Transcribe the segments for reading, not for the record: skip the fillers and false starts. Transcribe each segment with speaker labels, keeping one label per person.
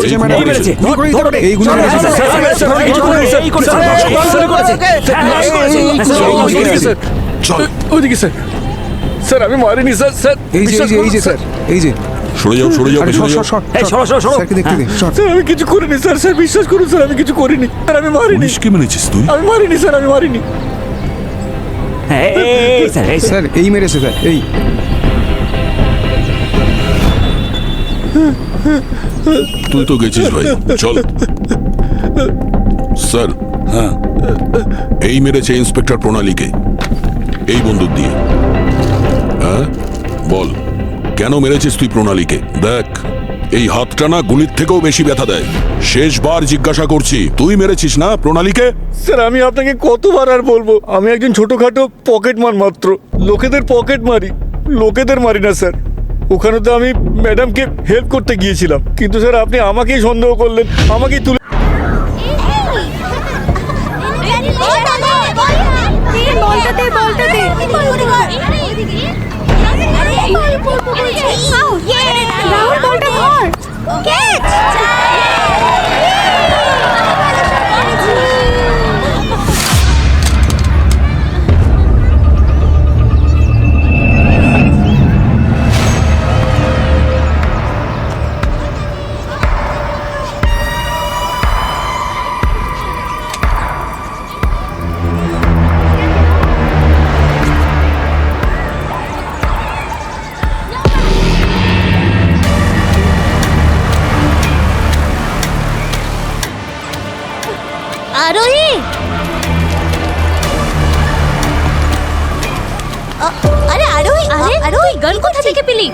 Speaker 1: করেছে ম্যাডাম,
Speaker 2: এই মেরেছে।
Speaker 1: গুলি করে দিতে পারে, এই গুলি মেরেছে স্যার।
Speaker 3: চল
Speaker 4: ওইদিকে স্যার। স্যার আমি মারিনি স্যার। স্যার
Speaker 1: এই যে এই যে স্যার, এই যে
Speaker 3: সরে যাও সরে যাও
Speaker 1: আরে
Speaker 3: পেছনে যাও।
Speaker 2: এই সরো সরো সরো।
Speaker 1: স্যারকে দেখতে দিন, শট।
Speaker 4: স্যার আমি কিছু করিনি স্যার। স্যার বিশ্বাস করুন স্যার আমি কিছু করিনি স্যার। আমি মারিনি,
Speaker 3: পুলিশকে মেরেছিস তুই?
Speaker 4: আমি মারিনি স্যার, আমি মারিনি।
Speaker 2: হ্যাঁ, এই স্যার, এই স্যার।
Speaker 1: স্যার এই মেরেছে স্যার, এই
Speaker 3: তুই তো গেছিস ভাই, চল। স্যার, হ্যাঁ, এই মেরেছে ইন্সপেক্টর প্রণালীকে এই বন্দুক দিয়ে। হ্যাঁ বল, কেন মেরেছিস তুই প্রণালীকে? দেখ, এই হাতটা না গুলির থেকেও বেশি ব্যথা দেয়। শেষবার জিজ্ঞাসা করছি, তুই মেরেছিস না প্রণালীকে?
Speaker 4: স্যার আমি আপনাকে কতবার আর বলবো, আমি একজন ছোটখাটো পকেট মার মাত্র। লোকেদের পকেট মারি, লোকেদের মারি না স্যার। ওখানে তো আমি ম্যাডামকে হেল্প করতে গিয়েছিলাম, কিন্তু স্যার আপনি আমাকেই সন্দেহ করলেন, আমাকেই তুলে।
Speaker 5: আরোহী, আরে আরোহী, আরোহী গান কোথা থেকে পেলি?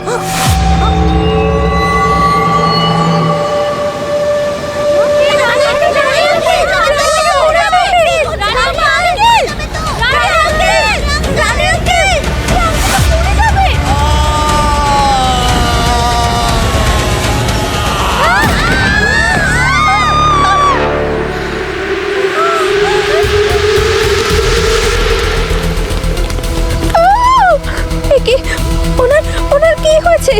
Speaker 5: ওনার কি হয়েছে?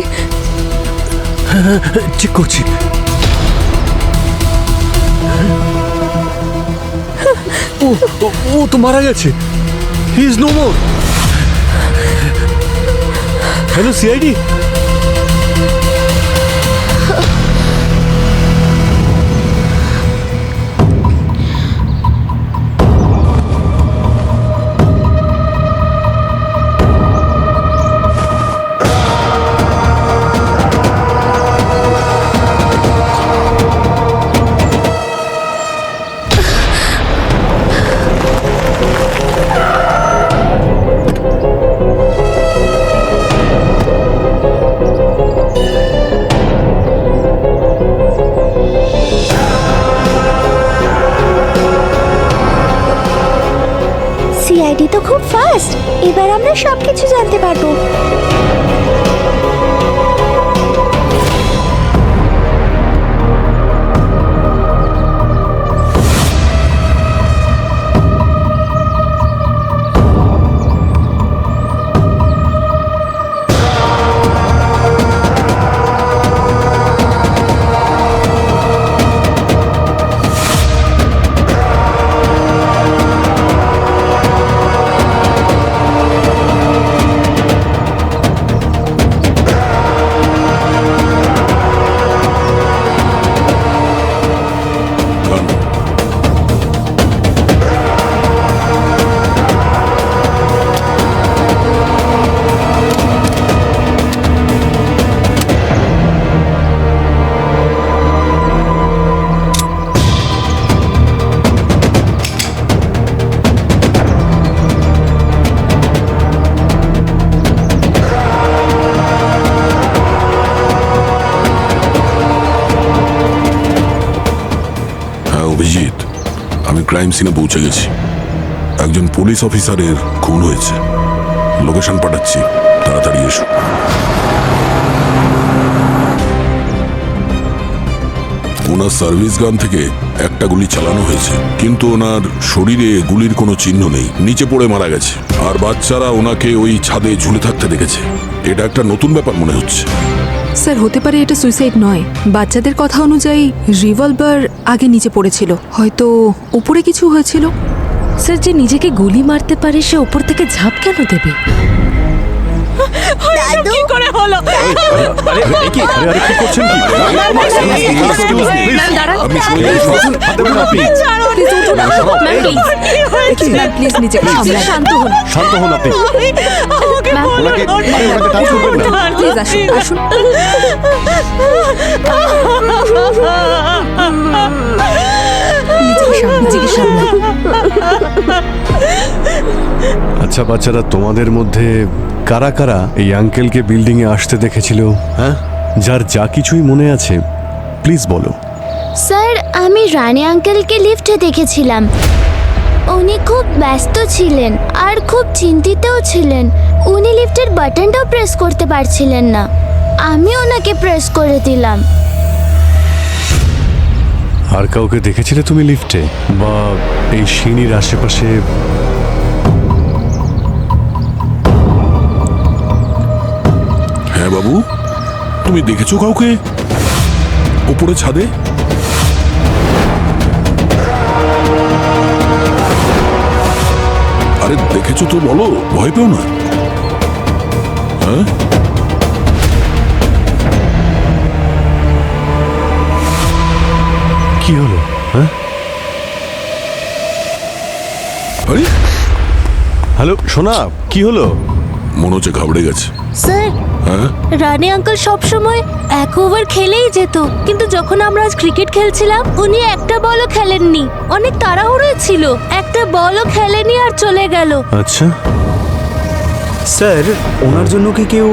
Speaker 4: ঠিক করছি। ও তো মারা গেছে। He is no more. Hello CID.
Speaker 5: CID তো খুব ফাস্ট, এবার আমরা সবকিছু জানতে পারবো।
Speaker 3: অভিজিৎ, আমি ক্রাইম সিনে পৌঁছে গেছি। একজন পুলিশ অফিসারের খুন হয়েছে। লোকেশন পাঠাচ্ছি, তাড়াতাড়ি এসো। ওনার সার্ভিস গান থেকে একটা গুলি চালানো হয়েছে, কিন্তু ওনার শরীরে গুলির কোনো চিহ্ন নেই। নিচে পড়ে মারা গেছে, আর বাচ্চারা ওনাকে ওই ছাদে ঝুলে থাকতে দেখেছে। এটা একটা নতুন ব্যাপার মনে হচ্ছে।
Speaker 6: স্যার হতে পারে এটা সুইসাইড নয়। বাচ্চাদের কথা অনুযায়ী রিভলভার আগে নিচে পড়েছিল, হয়তো উপরে কিছু হয়েছিল।
Speaker 7: স্যার, যে নিজেকে গুলি মারতে পারে সে ওপর থেকে ঝাঁপ কেন দেবে?
Speaker 5: দাদু
Speaker 7: করে হলো?
Speaker 6: প্লিজ নিজেকে সামলান।
Speaker 8: শান্ত হন আপনি। ওনাকে টাচ করবেন না।
Speaker 6: প্লিজ আসুন আসুন। নিজেকে সামলান।
Speaker 8: আচ্ছা বাচ্চারা, তোমাদের মধ্যে কারা কারা এই আঙ্কেলকে বিল্ডিং এ আসতে দেখেছিল? হ্যাঁ, যার যা কিছুই মনে আছে প্লিজ বলো।
Speaker 5: স্যার, আমি রানী আঙ্কেলকে লিফটে দেখেছিলাম। উনি খুব ব্যস্ত ছিলেন আর খুব চিন্তিতও ছিলেন। উনি লিফটের বাটনটাও প্রেস করতে পারছিলেন না। আমি ওনাকে প্রেস করে দিলাম।
Speaker 8: আর কাউকে দেখেছিলে তুমি লিফটে বা এই সিঁড়ির আশেপাশে?
Speaker 3: হ্যাঁ বাবু, তুমি দেখেছো কাউকে উপরে ছাদে? আরে দেখেছো তো বলো, ভয় পেও না। হ্যাঁ,
Speaker 8: কি হলো? হ্যাঁ,
Speaker 3: আরে
Speaker 8: হ্যালো সোনা, কি হলো?
Speaker 3: মনে হচ্ছে ঘাবড়ে গেছে।
Speaker 5: স্যার,
Speaker 3: হ্যাঁ,
Speaker 5: রানী আঙ্কেল সবসময় এক ওভার খেলেই যেত, কিন্তু যখন আমরা আজ ক্রিকেট খেলছিলাম উনি একটা বলও খেলেননি। অনেক তাড়াহুড়ো ছিল, একটা বলও খেলেনি আর চলে গেল।
Speaker 8: আচ্ছা,
Speaker 1: স্যার ওনার জন্য কি কেউ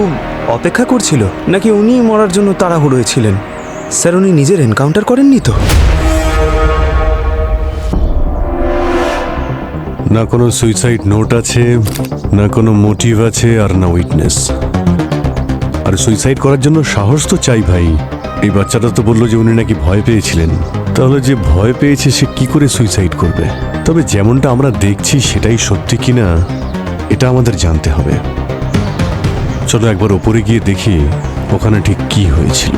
Speaker 1: অপেক্ষা করছিল, নাকি উনি মরার জন্য তাড়াহুড়োয় ছিলেন? স্যার উনি নিজের এনকাউন্টার করেননি তো?
Speaker 8: না কোনো সুইসাইড নোট আছে, না কোনো মোটিভ আছে, আর না উইটনেস। আর সুইসাইড করার জন্য সাহস তো চাই ভাই। এই বাচ্চাটা তো বললো যে উনি নাকি ভয় পেয়েছিলেন। তাহলে যে ভয় পেয়েছে সে কি করে সুইসাইড করবে? তবে যেমনটা আমরা দেখছি সেটাই সত্যি কিনা এটা আমাদের জানতে হবে। চলো একবার ওপরে গিয়ে দেখি ওখানে ঠিক কি হয়েছিল।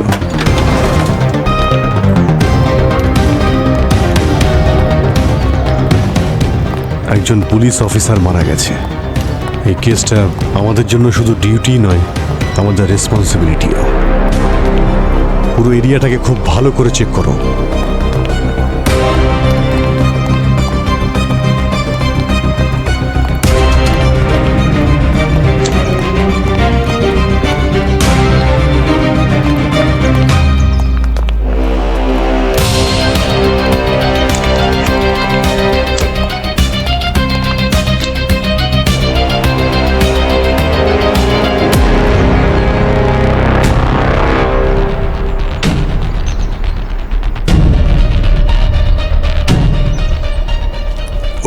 Speaker 8: একজন পুলিশ অফিসার মারা গেছে। এই কেসটা আমাদের জন্য শুধু ডিউটি নয়, আমাদের রেসপন্সিবিলিটিও। পুরো এরিয়াটাকে খুব ভালো করে চেক করো।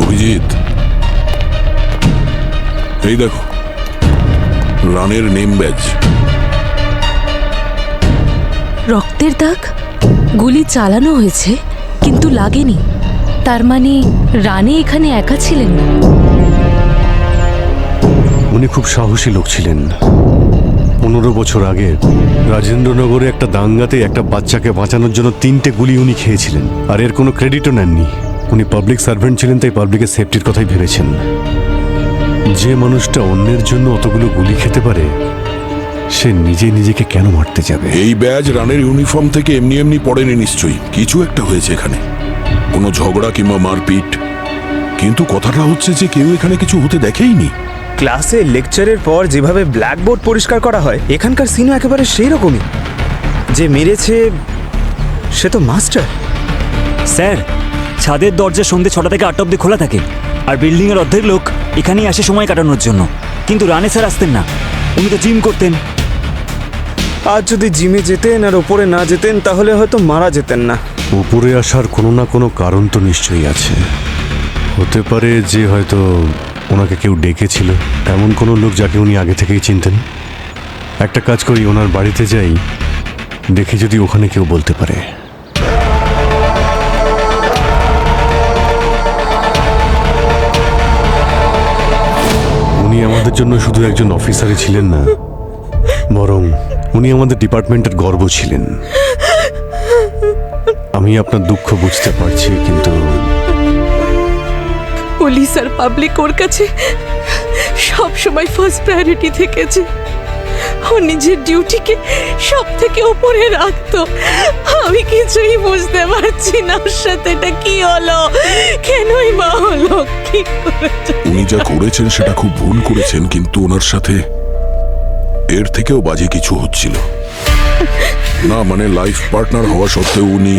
Speaker 3: অভিজিৎ, এই দেখো রানের নেম ব্যাজ।
Speaker 7: রক্তের দাগ? গুলি চালানো হয়েছে কিন্তু লাগেনি। তার মানে রানী এখানে একা ছিলেন না।
Speaker 8: উনি খুব সাহসী লোক ছিলেন। 15 বছর আগে রাজেন্দ্রনগরে একটা দাঙ্গাতে একটা বাচ্চাকে বাঁচানোর জন্য 3টে গুলি উনি খেয়েছিলেন, আর এর কোনো ক্রেডিটও নেননি। উনি পাবলিক সার্ভেন্ট ছিলেন, তাই পাবলিকের সেফটির কথাই ভেবেছেন। যে মানুষটা অন্যের জন্য অতগুলো গুলি খেতে পারে সে নিজেকে কেন মারতে যাবে?
Speaker 3: এই ব্যাজ রানের ইউনিফর্ম থেকে এমনি এমনি পড়েনি নিশ্চয়ই। কিছু একটা হয়েছে এখানে, কোনো ঝগড়া কিংবা মারপিট। কিন্তু কথাটা হচ্ছে যে কেউ এখানে কিছু হতে দেখেইনি।
Speaker 1: ক্লাসে লেকচারের পর যেভাবে ব্ল্যাকবোর্ড পরিষ্কার করা হয়, এখানকার সিনও একেবারে সেই রকমই। যে মেরেছে সে তো মাস্টার।
Speaker 2: স্যার, ছাদের দরজা সন্ধ্যে 6টা থেকে 8টা অব্দি খোলা থাকে, আর বিল্ডিংয়ের অর্ধেক লোক এখানেই আসে সময় কাটানোর জন্য। কিন্তু রানে স্যার আসতেন না, উনি তো জিম করতেন।
Speaker 1: আজ যদি জিমে যেতেন আর ওপরে না যেতেন তাহলে হয়তো মারা যেতেন না।
Speaker 8: উপরে আসার কোনো না কোনো কারণ তো নিশ্চয়ই আছে। হতে পারে যে হয়তো ওনাকে কেউ ডেকেছিল, এমন কোনো লোক যাকে উনি আগে থেকেই চিনতেন। একটা কাজ করি, ওনার বাড়িতে যাই, দেখি যদি ওখানে কেউ বলতে পারে। উনি আমাদের জন্য শুধু একজন অফিসারই ছিলেন না, বরং উনি আমাদের ডিপার্টমেন্টের গর্ব ছিলেন। আমি আপনার দুঃখ বুঝতে পারছি, কিন্তু
Speaker 7: পুলিশ আর পাবলিক ওর কাছে সব সময় ফার্স্ট প্রায়োরিটি থেকেছে। ও নিজের ডিউটিকে সব থেকে উপরে রাখতো। আমি কিছুই বুঝতে পারছি না ওর সাথে এটা কি হলো, কেনই বা হলো, কি করেছে।
Speaker 3: উনি যা করেছেন সেটা খুব ভুল করেছেন, কিন্তু ওনার সাথে এর থেকেও বাজে কিছু হচ্ছিল না। মানে লাইফ পার্টনার হওয়া সত্ত্বেও উনি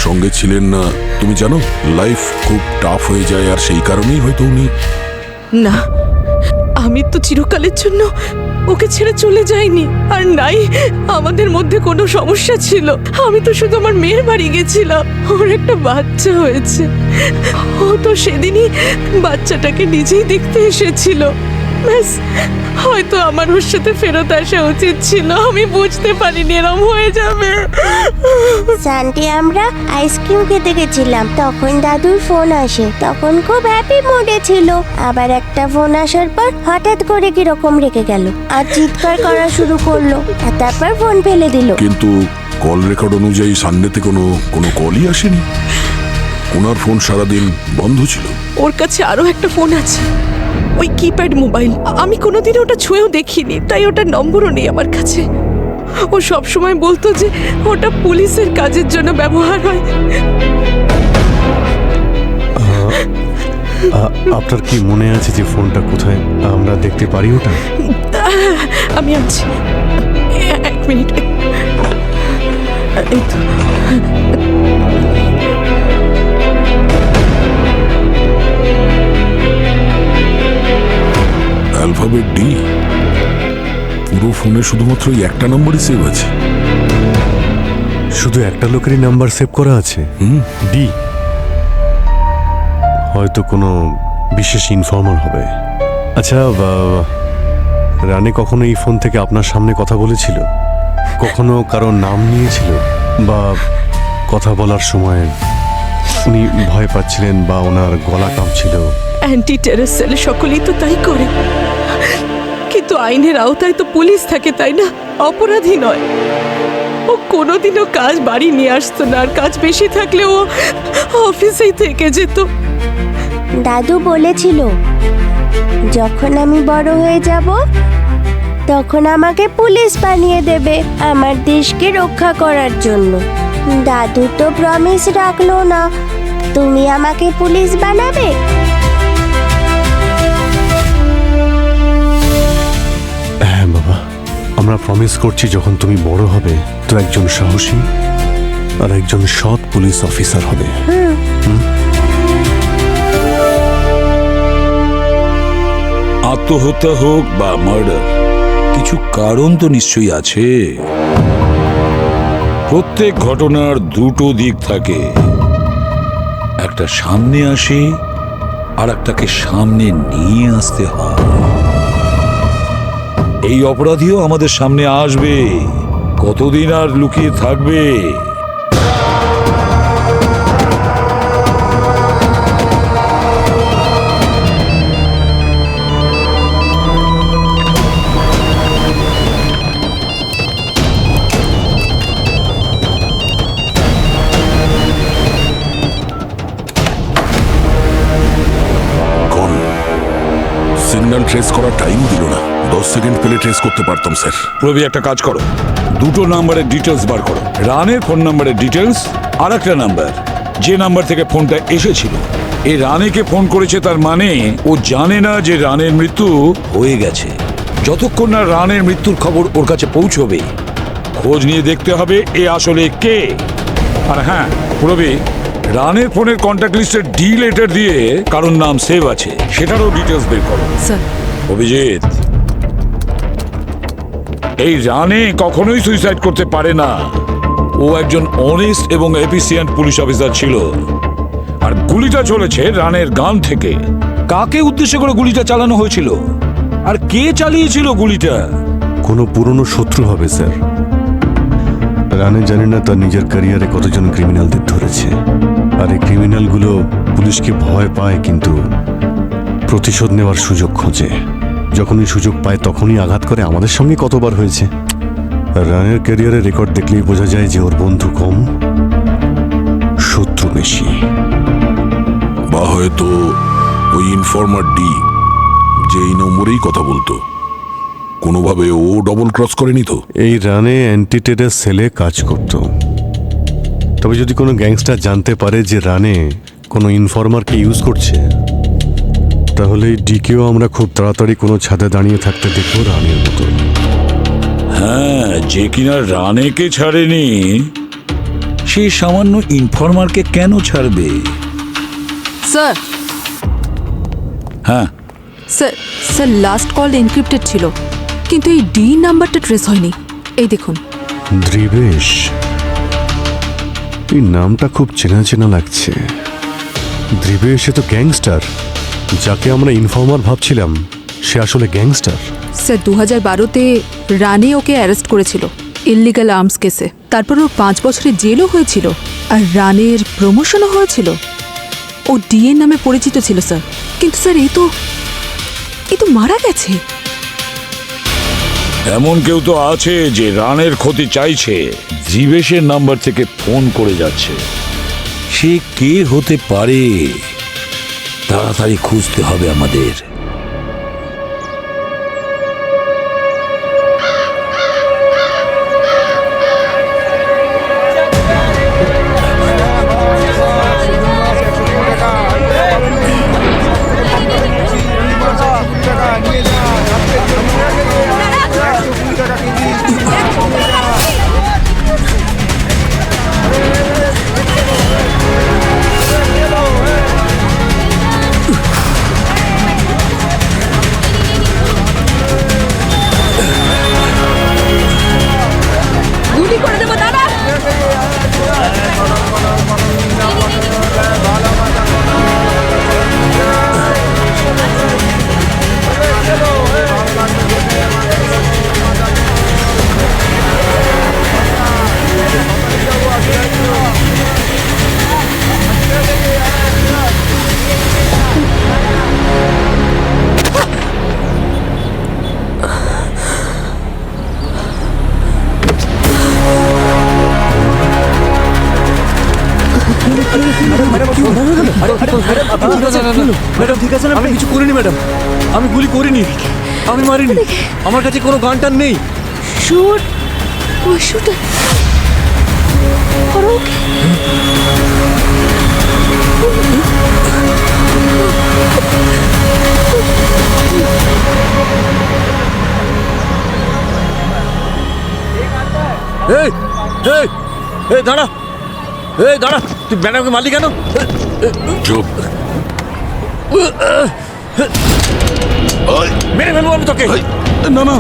Speaker 3: সঙ্গে ছিলেন না। তুমি জানো লাইফ খুব টাফ হয়ে যায়, আর সেই কারণেই হয়তো উনি।
Speaker 7: না, আমি তো চিরকালের জন্য ওকে ছেড়ে চলে যাইনি, আর নাই আমাদের মধ্যে কোনো সমস্যা ছিল। আমি তো শুধু আমার মেয়ের বাড়ি গেছিলাম, ওর একটা বাচ্চা হয়েছে। ও তো সেদিনই বাচ্চাটাকে নিজেই দেখতে এসেছিল। ব্যাস, হয়তো আমার ওর সাথে ফেরত আসা উচিত ছিল। আমি বুঝতে পারিনি এরম হয়ে যাবে।
Speaker 9: সানডে আমরা আইসক্রিম খেতে গেছিলাম, তখন দাদুর ফোন আসে। তখন খুব হ্যাপি মুডে ছিল। আবার একটা ফোন আসার পর হঠাৎ করে কিরকম রেখে গেল আর চিৎকার করা শুরু করলো, আর তারপর ফোন ফেলে দিল।
Speaker 3: কিন্তু কল রেকর্ড অনুযায়ী সানডেতে কোনো কলই আসেনি। ওনার ফোন সারাদিন বন্ধ ছিল।
Speaker 7: ওর কাছে আরো একটা ফোন আছে, ওই কিপ্যাড মোবাইল। আমি কোনোদিন ওটা ছুঁয়েও দেখিনি, তাই ওটার নম্বরও নেই আমার কাছে। ও সব সময় বলতো যে ওটা পুলিশের কাজের জন্য ব্যবহার হয়।
Speaker 8: আপনার কি মনে আছে যে ফোনটা কোথায়? আমরা দেখতে পারি ওটা?
Speaker 7: আমি আছি, এক মিনিট। এই তো।
Speaker 3: Alphabet D. পুরো ফোনে শুধুমাত্র এই একটা নম্বরই সেভ আছে।
Speaker 8: শুধু একটা লোকেরই নাম্বার সেভ করা আছে, ডি। হয়তো কোনো বিশেষ ইনফর্মার হবে। আচ্ছা, রানী কখনো এই ফোন থেকে আপনার সামনে কথা বলেছিল? কখনো কারো নাম নিয়েছিল? বা কথা বলার সময় উনি ভয় পাচ্ছিলেন বা ওনার গলা কাঁপছিল?
Speaker 7: অ্যান্টি টেরর সেল সকলেই তো তাই করে, কিন্তু আইনের আওতায় তো পুলিশ থাকে, তাই না? অপরাধী নয়। ও কোনোদিনও কাজ বাড়ি নিয়ে আসতো না, আর কাজ বেশি থাকলে ও অফিসেই থেকে যেত।
Speaker 9: দাদু বলেছিল যখন আমি বড় হয়ে যাব তখন আমাকে পুলিশ বানিয়ে দেবে আমার দেশকে রক্ষা করার জন্য। দাদু তো প্রমিস রাখলো না। তুমি আমাকে পুলিশ বানাবে?
Speaker 8: হ্যাঁ বাবা, আমরা প্রমিস করছি যখন তুমি বড় হবে তো একজন সাহসী আর একজন সৎ পুলিশ অফিসার হবে।
Speaker 10: আত্মহত্যা হোক বা মার্ডার, কিছু কারণ তো নিশ্চয়ই আছে। প্রত্যেক ঘটনার দুটো দিক থাকে, একটা সামনে আসে আর একটাকে সামনে নিয়ে আসতে হয়। এই অপরাধীও আমাদের সামনে আসবে, কতদিন আর লুকিয়ে থাকবে?
Speaker 3: সিগন্যাল ট্রেস করার টাইম দিল না। 10 সেকেন্ড পেলে ট্রেস করতে পারতাম স্যার।
Speaker 10: প্রবি, একটা কাজ করো, দুটো নাম্বারের ডিটেলস বার করো। রানের ফোন নাম্বারের ডিটেলস আর একটা নাম্বার, যে নাম্বার থেকে ফোনটা এসেছিল। এই রানেকে ফোন করেছে, তার মানে ও জানে না যে রানের মৃত্যু হয়ে গেছে। যতক্ষণ না রানের মৃত্যুর খবর ওর কাছে পৌঁছবে, খোঁজ নিয়ে দেখতে হবে এ আসলে কে। আর হ্যাঁ প্রবি, রানের ফোনের কন্ট্যাক্ট লিস্টের ডি লেটার দিয়ে কারোর নাম সেভ আছে, সেটারও ডিটেলস বের করো।
Speaker 6: স্যার,
Speaker 10: অভিজিৎ, এই রানে কখনোই সুইসাইড করতে পারে না। ও একজন অনেস্ট এবং এফিসিয়েন্ট পুলিশ অফিসার ছিল। আর গুলিটা চলেছে রানের গান থেকে। কাকে উদ্দেশ্য করে গুলিটা চালানো হয়েছিল আর কে চালিয়েছিল গুলিটা?
Speaker 8: কোনো পুরনো শত্রু হবে স্যার। রানে জানে না তার নিজের ক্যারিয়ারে কতজন ক্রিমিনালদের ধরেছে, আর এই ক্রিমিনালগুলো পুলিশকে ভয় পায় কিন্তু প্রতিশোধ নেওয়ার সুযোগ খোঁজে। যখনই সুযোগ পায় তখনই আঘাত করে, আমাদের সঙ্গে কতবার হয়েছে। রানের ক্যারিয়ারের রেকর্ড দেখলেই বোঝা যায় যে ওর বন্ধু কম, শত্রু বেশি।
Speaker 3: বা হয়তো ওই ইনফর্মার ডি যে এই নম্বরেই কথা বলতো, কোনোভাবে ও ডবল ক্রস করেনি তো?
Speaker 8: এই রানে অ্যান্টিটেরার সেলে কাজ করত। তবে যদি কোনো গ্যাংস্টার জানতে পারে যে রানে কোনো ইনফর্মারকে ইউজ করছে, তাহলে এই ডিকেও আমরা খুব তাড়াতাড়ি কোনো ছাদে দাঁড়িয়ে থাকতে দেখবো রানের মতো।
Speaker 10: হ্যাঁ, যে কিনা রানেকে ছাড়েনি সেই সামান্য ইনফর্মারকে কেন ছাড়বে?
Speaker 6: স্যার
Speaker 10: হ্যাঁ,
Speaker 6: sir sir last call encrypted ছিল, কিন্তু এই ডি নাম্বারটা ট্রেস হয়নি। এই দেখুন।
Speaker 8: দ্রিবেশ, এই নামটা খুব চেনা চেনা লাগছে। দ্রিবেশ এ তো গ্যাংস্টার। যাকে আমরা ইনফর্মার ভাবছিলাম সে আসলে গ্যাংস্টার।
Speaker 6: স্যার 2012-তে রানে ওকে অ্যারেস্ট করেছিল ইললিগাল আর্মস কেসে। তারপর ওর 5 বছরের জেলও হয়েছিল, আর রানের প্রমোশনও হয়েছিল। ও ডিএন নামে পরিচিত ছিল স্যার। কিন্তু স্যার এ তো মারা গেছে।
Speaker 10: এমন কেউ তো আছে যে রানের ক্ষতি চাইছে, জীবেশের নাম্বার থেকে ফোন করে যাচ্ছে। সে কে হতে পারে? তাড়াতাড়ি খুঁজতে হবে আমাদের।
Speaker 4: ম্যাডাম ঠিক আছে না? আমি কিছু করিনি ম্যাডাম, আমি গুলি করিনি, আমি মারিনি, আমার কাছে কোনো গান টান নেই।
Speaker 5: শুট ওই শুটার
Speaker 4: এই এই এই দাঁড়া, এই দাঁড়া, তুই ম্যাডামকে মারলি কেন?
Speaker 3: চুপ।
Speaker 4: মেরে ফেলবো আমি তোকে।
Speaker 1: না না,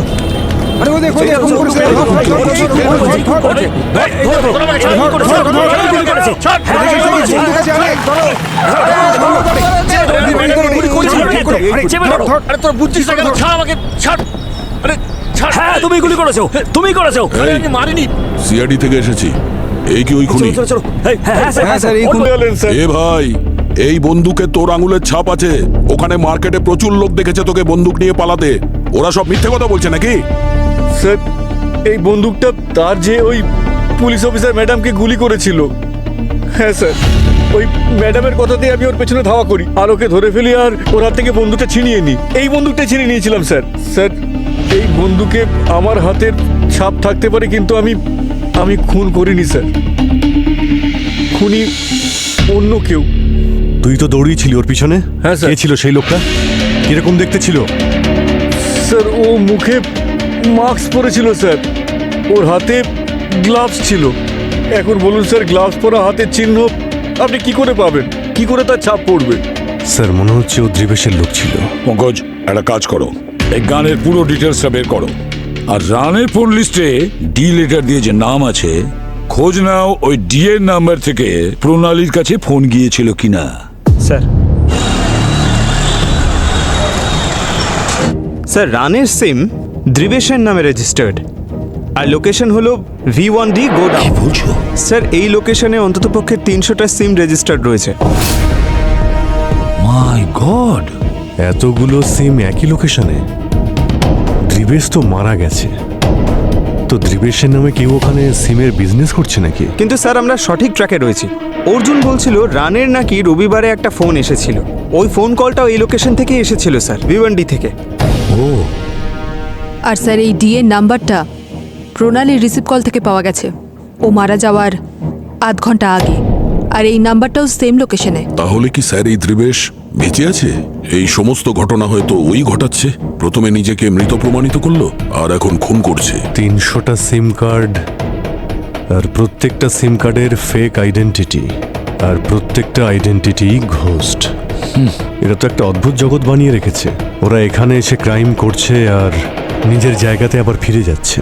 Speaker 4: তোর বুঝছিস না কেন? ছাড় আমাকে, ছাড়। আরে ছাড়।
Speaker 2: হ্যাঁ, তুমি গুলি করেছো, তুমি করেছো।
Speaker 4: আরে আমি মারিনি।
Speaker 3: সিআইডি থেকে এসেছি। এই কি ওই খুনি?
Speaker 2: চলো চলো। হ্যাঁ স্যার,
Speaker 4: এই খুন গেলেন স্যার।
Speaker 3: এ ভাই, এই বন্দুকে তোর আঙুলের ছাপ আছে। ওখানে মার্কেটে প্রচুর লোক দেখেছে তোকে বন্দুক নিয়ে পালাতে। ওরা সব মিথ্যে কথা বলছে নাকি?
Speaker 4: স্যার এই বন্দুকটা তার যে ওই পুলিশ অফিসার ম্যাডামকে গুলি করেছিল। হ্যাঁ স্যার, ওই ম্যাডামের কথাতে আমি ওর পেছনে ধাওয়া করি আর ওকে ধরে ফেলি আর ওর হাত থেকে বন্দুকটা ছিনিয়ে নিই। এই বন্দুকটা ছিনিয়ে নিয়েছিলাম স্যার। স্যার এই বন্দুকে আমার হাতের ছাপ থাকতে পারে, কিন্তু আমি খুন করিনি স্যার। খুনি অন্য কেউ।
Speaker 8: তুই তো দৌড়িয়েছিলি ওর পিছনে।
Speaker 4: হ্যাঁ স্যার।
Speaker 8: কে ছিল সেই লোকটা? কিরকম দেখতে ছিল?
Speaker 4: স্যার ও মুখে মাস্ক পরেছিল স্যার, ওর হাতে গ্লাভস ছিল। এখন বলুন স্যার, গ্লাভস পরা হাতের চিহ্ন আপনি কি করে পাবেন? কি করে তার ছাপ পড়বে?
Speaker 8: স্যার মনে হচ্ছে ও দ্রিবেশের লোক ছিল।
Speaker 10: পঙ্কজ, একটা কাজ করো, এই গানের পুরো ডিটেলসটা বের করো, আর রানের ফোন লিস্টে ডি লেটার দিয়ে যে নাম আছে খোঁজ নাও। ওই ডি এর নাম্বার থেকে প্রণালীর কাছে ফোন গিয়েছিল কিনা।
Speaker 1: স্যার স্যার রানের সিম দ্রিবেশের নামে রেজিস্টার্ড, আর লোকেশন হলো V1D গোডাউন।
Speaker 10: কি বলছো?
Speaker 1: স্যার এই লোকেশনে অন্ততপক্ষে 300টা সিম রেজিস্টার্ড রয়েছে।
Speaker 10: মাই গড,
Speaker 8: এতগুলো সিম একই লোকেশনে? ধ্রুবেশ তো মারা গেছে, তো ধ্রুবেশের নামে কেউ ওখানে সিমের বিজনেস করছে নাকি?
Speaker 1: কিন্তু স্যার আমরা সঠিক ট্র্যাকে রয়েছি। অর্জুন বলছিল রানের নাকি রবিবারে একটা ফোন এসেছিল। ওই ফোন কলটাও এই লোকেশন থেকে এসেছিল স্যার, ভিওয়ান্ডি থেকে।
Speaker 8: ও,
Speaker 6: আর স্যার এই ডিএর নাম্বারটা প্রণালীর রিসিভ কল থেকে পাওয়া গেছে ও মারা যাওয়ার আধ ঘন্টা আগে। আর এই নাম্বারটাও সেম লোকেশনে।
Speaker 3: তাহলে কি স্যার এই ধ্রুবেশ বেঁচে আছে? এই সমস্ত ঘটনা হয়তো ওই ঘটাচ্ছে। প্রথমে নিজেকে মৃত প্রমাণিত করলো, আর এখন খুন করছে।
Speaker 8: 300টা সিম কার্ড, আর প্রত্যেকটা সিম কার্ডের ফেক আইডেন্টিটি, আর প্রত্যেকটা আইডেন্টিটি ঘোস্ট। এটা তো একটা অদ্ভুত জগৎ বানিয়ে রেখেছে। ওরা এখানে এসে ক্রাইম করছে আর নিজের জায়গাতে আবার ফিরে যাচ্ছে।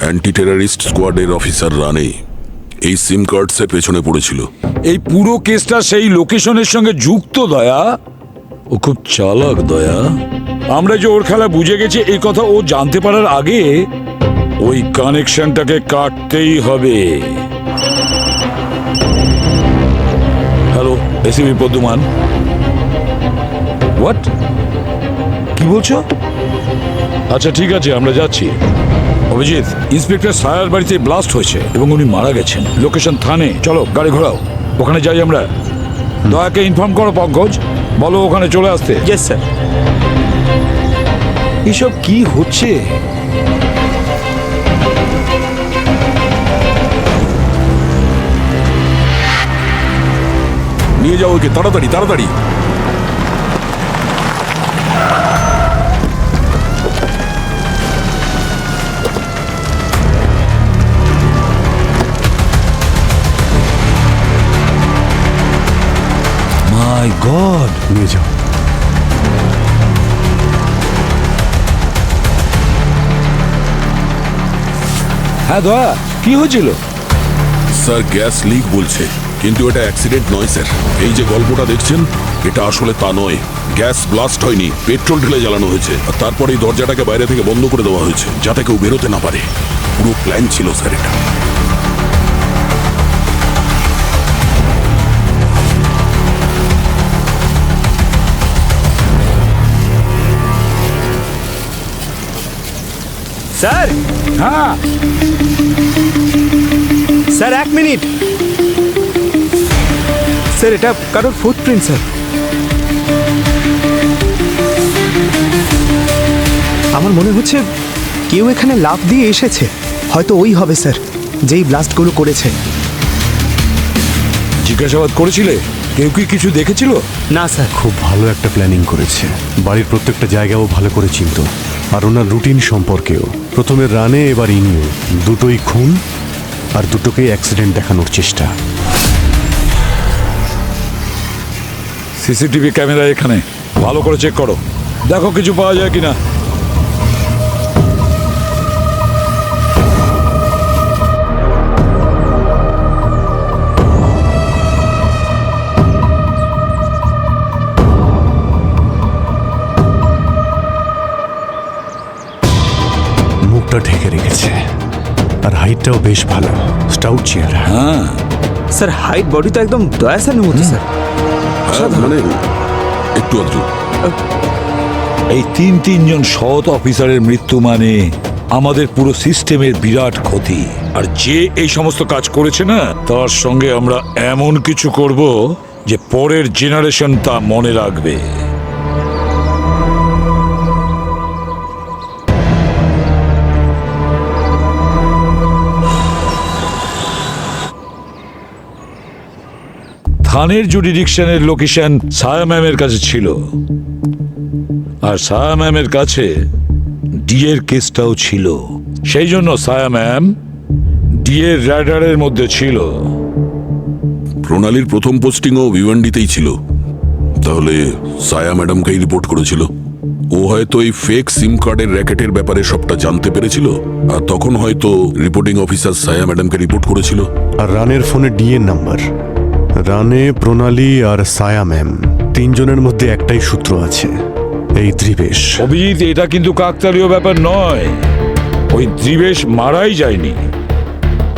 Speaker 3: অ্যান্টি টেররিস্ট স্কোয়াডের অফিসার রানে এই সিম কার্ডসের পেছনে পড়েছিল।
Speaker 10: এই পুরো কেসটা সেই লোকেশনের সঙ্গে যুক্ত দয়া। ও খুব চালাক দয়া। আমরা যে ওর খেলা বুঝে গেছি এই কথা ও জানতে পারার আগে ওই কানেকশনটাকে কাটতেই হবে। Hello, ACP পদ্মমান। হোয়াট? কি বলছো? আচ্ছা ঠিক আছে, আমরা যাচ্ছি। অভিজিৎ, ইন্সপেক্টর সায়ার বাড়িতে ব্লাস্ট হয়েছে এবং উনি মারা গেছেন। লোকেশন থানে। চলো গাড়ি ঘোরাও, ওখানে যাই আমরা। দয়াকে ইনফর্ম করো পঙ্কজ, বলো ওখানে চলে আসতে।
Speaker 1: Yes sir.
Speaker 10: এসব কি হচ্ছে?
Speaker 3: নিয়ে যাও ওকে, তাড়াতাড়ি তাড়াতাড়ি।
Speaker 10: মাই গড,
Speaker 8: নিয়ে যাও।
Speaker 10: হ্যাঁ দয়া, কি হয়েছিল?
Speaker 3: স্যার গ্যাস লিক বলছে, কিন্তু এটা অ্যাক্সিডেন্ট নয় স্যার। এই যে গল্পটা দেখছেন, এটা আসলে তা নয়। গ্যাস ব্লাস্ট হয়নি, পেট্রোল ঢেলে জ্বালানো হয়েছে। আর তারপরে এই দরজাটাকে বাইরে থেকে বন্ধ করে দেওয়া হয়েছে, যাতে কেউ বেরোতে না পারে। পুরো প্ল্যান ছিল স্যার এটা।
Speaker 1: স্যার,
Speaker 10: হ্যাঁ
Speaker 1: স্যার এক মিনিট। স্যার এটা কারোর ফুটপ্রিন্ট স্যার। আমার মনে হচ্ছে কেউ এখানে লাফ দিয়ে এসেছে। হয়তো ওই হবে স্যার, যেই ব্লাস্টগুলো করেছে।
Speaker 10: জিজ্ঞাসাবাদ করেছিলে? কেউ কি কিছু দেখেছিল?
Speaker 1: না স্যার।
Speaker 8: খুব ভালো একটা প্ল্যানিং করেছে। বাড়ির প্রত্যেকটা জায়গাও ভালো করে চিনত, আর ওনার রুটিন সম্পর্কেও। প্রথমে রানে, এবার ইনিও। দুটোই খুন, আর দুটোকেই অ্যাক্সিডেন্ট দেখানোর চেষ্টা।
Speaker 10: সিসিটিভি ক্যামেরা এখানে, ভালো করে চেক করো, দেখো কিছু পাওয়া যায় কিনা।
Speaker 8: মুখটা ঢেকে রেখেছে, আর হাইটটাও বেশ ভালো, স্টাউট চেহারা।
Speaker 10: হ্যাঁ
Speaker 1: স্যার হাইট বডি তো একদম দয়া স্যারের মতো স্যার।
Speaker 3: হ্যাঁ, মানে একটু আধটু।
Speaker 10: এই তিনজন সৎ অফিসারের মৃত্যু মানে আমাদের পুরো সিস্টেমের বিরাট ক্ষতি। আর যে এই সমস্ত কাজ করেছে না, তার সঙ্গে আমরা এমন কিছু করব যে পরের জেনারেশন তা মনে রাখবে। থানের জুডিডিকশনের লোকেশন সায়া ম্যামের কাছে ছিল, আর সায়া ম্যামের কাছে ডিএর কেসটাও ছিল। সেই জন্য সায়া ম্যাম ডিএর র্যাডারের মধ্যে ছিল।
Speaker 3: প্রণালীর প্রথম পোস্টিংও ভিওয়ান্ডিতেই ছিল। তাহলে সায়া ম্যাডামকেই রিপোর্ট করেছিল। ও হয়তো এই ফেক সিম কার্ডের র্যাকেটের ব্যাপারে সবটা জানতে পেরেছিল, আর তখন হয়তো রিপোর্টিং অফিসার সায়া ম্যাডামকে রিপোর্ট করেছিল।
Speaker 8: আর রানের ফোনে ডিএর নাম্বার। রানে, প্রণালী আর সায়া ম্যাম, তিনজনের মধ্যে একটাই সূত্র আছে, এই ত্রিবেশ।
Speaker 10: অভিজিৎ, এটা কিন্তু কাকতালীয় ব্যাপার নয়। ওই ত্রিবেশ মারাই যায়নি।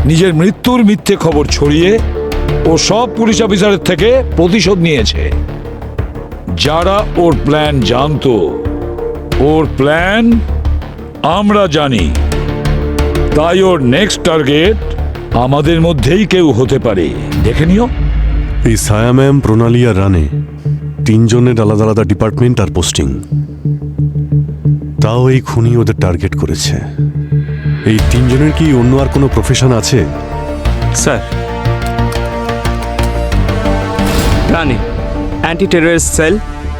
Speaker 10: নিজের মৃত্যুর মিথ্যে খবর ছড়িয়ে ও সব পুলিশ অফিসারের থেকে প্রতিশোধ নিয়েছে। যারা ওর প্ল্যান জানতো ওর প্ল্যান আমরা জানি, তাই ওর নেক্সট টার্গেট আমাদের মধ্যেই কেউ হতে পারে। দেখে নিও।
Speaker 8: এই ছায়া ম্যাম, প্রণালী আর রানে তিনজনের আলাদা আলাদা ডিপার্টমেন্ট আর পোস্টিং, তাও এই খুনি ওদের টার্গেট করেছে। এই তিনজনের কি অন্য আর কোনো প্রফেশন আছে?
Speaker 1: Sir, Rane anti terrorist cell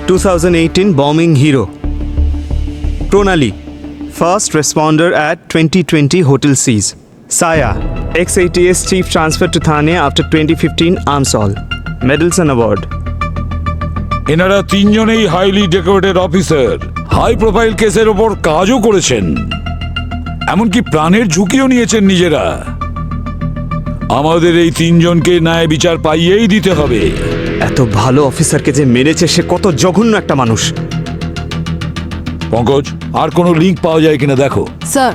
Speaker 1: 2018 bombing hero. Pronali, first responder at 2020 Hotel Seas. Saya, ex-ATS chief transferred to Thane after 2015 arms all. Medals and award.
Speaker 10: এনারা তিনজনেই highly decorated officer, high profile কেসের ওপর কাজও করেছেন, এমনকি প্রাণের ঝুঁকিও নিয়েছেন নিজেরা। আমাদের এই তিনজনকে ন্যায় বিচার পাইয়েই দিতে হবে।
Speaker 1: এত ভালো অফিসারকে যে মেরেছে সে কত জঘন্য একটা মানুষ।
Speaker 10: পঙ্কজ, আর কোনো লিঙ্ক পাওয়া যায় কিনা দেখো।
Speaker 6: স্যার,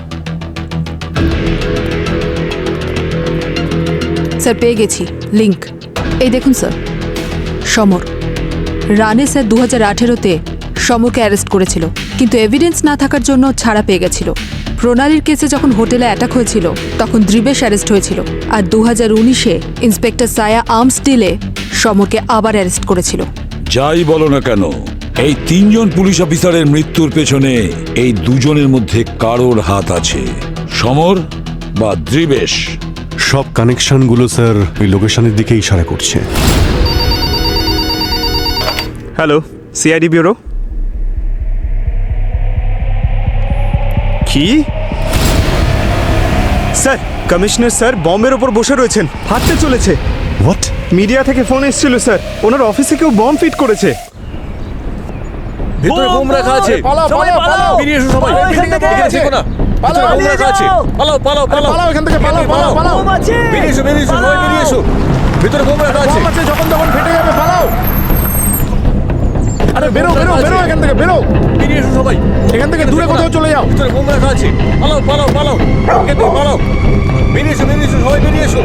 Speaker 6: স্যার পেয়ে গেছি লিংক। এই দেখুন স্যার, সমর। রানে স্যার 2018-তে সমরকে অ্যারেস্ট করেছিল, কিন্তু এভিডেন্স না থাকার জন্য ছাড়া পেয়ে গেছিল। প্রণালীর কেসে যখন হোটেলে অ্যাটাক হয়েছিল তখন দ্রিবেশ অ্যারেস্ট হয়েছিল, আর 2019-এ ইন্সপেক্টর সায়া আর্মস ডিলে সমরকে আবার অ্যারেস্ট করেছিল।
Speaker 10: যাই বলো না কেন, এই তিনজন পুলিশ অফিসারের মৃত্যুর পেছনে এই দুজনের মধ্যে কারোর হাত আছে, সমর বা দ্রিবেশ।
Speaker 8: সব কানেকশনগুলো স্যার ওই লোকেশনের দিকে ইশারা করছে।
Speaker 1: Hello, CID bureau. কি স্যার? কমিশনার স্যার বম্বের ওপর বসে রয়েছেন, হাঁটতে চলেছে।
Speaker 8: হোয়াট?
Speaker 1: মিডিয়া থেকে ফোন এসেছিল স্যার, ওনার অফিসে কেউ বম্ব ফিট করেছে।
Speaker 4: ভিতরে বোম রাখা আছে। বেরিয়ে এসো সবাই। এখানে থেকো না। ভিতরে বোম রাখা আছে। পালাও এখান থেকে, পালাও। বেরিয়ে এসো সবাই, বেরিয়ে এসো। ভিতরে বোম রাখা আছে। যখন তখন ফেটে যাবে, পালাও। আরে বেরো এখান থেকে, বেরো। বেরিয়ে এসো সবাই, এখান থেকে দূরে কোথাও চলে যাও। ভিতরে বোম রাখা আছে। পালাও। এখান থেকে পালাও। বেরিয়ে এসো সবাই, বেরিয়ে এসো।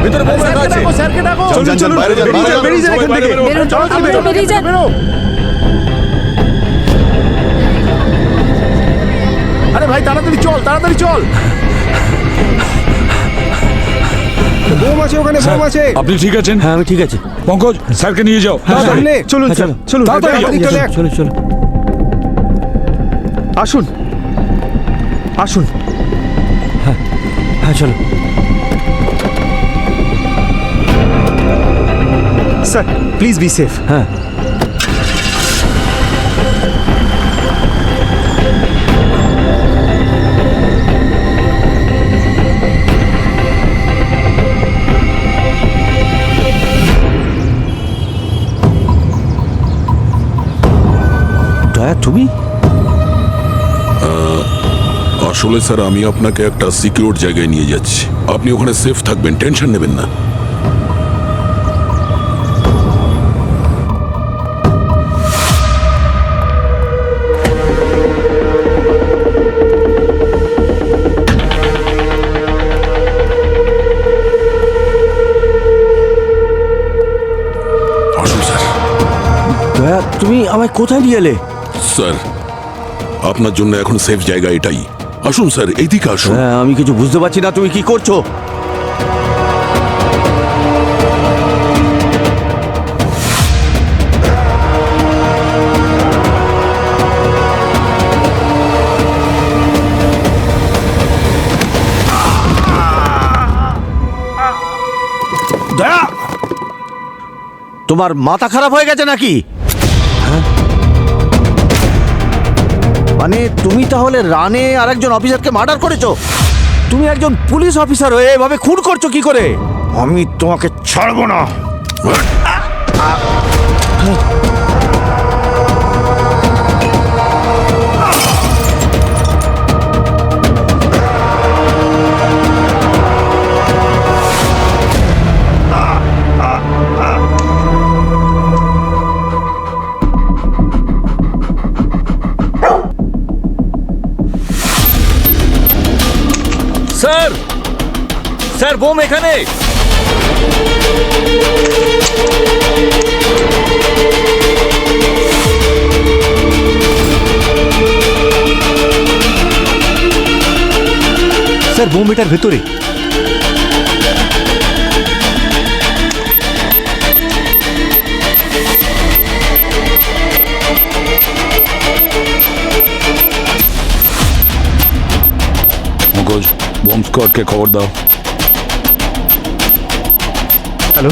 Speaker 4: ভিতরে বোম রাখা আছে। স্যারকে ডাকো।
Speaker 1: চলুন, বেরিয়ে যান এখান থেকে।
Speaker 4: বেরো। আরে ভাই, তাড়াতাড়ি চল। বোম আছে ওখানে, বোম আছে।
Speaker 10: আপনি ঠিক আছেন?
Speaker 1: হ্যাঁ, আমি ঠিক আছি।
Speaker 10: পঙ্কজ, স্যারকে নিয়ে যাও।
Speaker 4: সামনে।
Speaker 1: চলুন স্যার, চলুন।
Speaker 4: তাড়াতাড়ি দেখ।
Speaker 1: চলুন। আসুন। হ্যাঁ, চলো। Sir, please be safe. হ্যাঁ। দয়া, তুমি?
Speaker 3: আসলে স্যার, আমি আপনাকে একটা সিকিউর জায়গায় নিয়ে যাচ্ছি। আপনি ওখানে সেফ থাকবেন, টেনশন নেবেন না। আসুন স্যার।
Speaker 1: দয়া, তুমি আমায় কোথায় নিয়ে এলে?
Speaker 3: স্যার, আপনার জন্য এখন সেফ জায়গা এটাই। আসুন স্যার, এইদিকে আসুন।
Speaker 1: হ্যাঁ, আমি কিছু বুঝতে পারছি না, তুমি কি করছো? দয়া, তোমার মাথা খারাপ হয়ে গেছে নাকি? মানে তুমি তাহলে রানে আর একজন অফিসারকে মার্ডার করেছো? তুমি একজন পুলিশ অফিসার হয়ে এভাবে খুন করছো কি করে? আমি তোমাকে ছাড়বো না।
Speaker 4: স্যার, বোম এখানে।
Speaker 8: বোম এটার ভেতরে।
Speaker 10: মগজ, বম্ব স্কোয়াডকে খবর দাও।
Speaker 1: হ্যালো,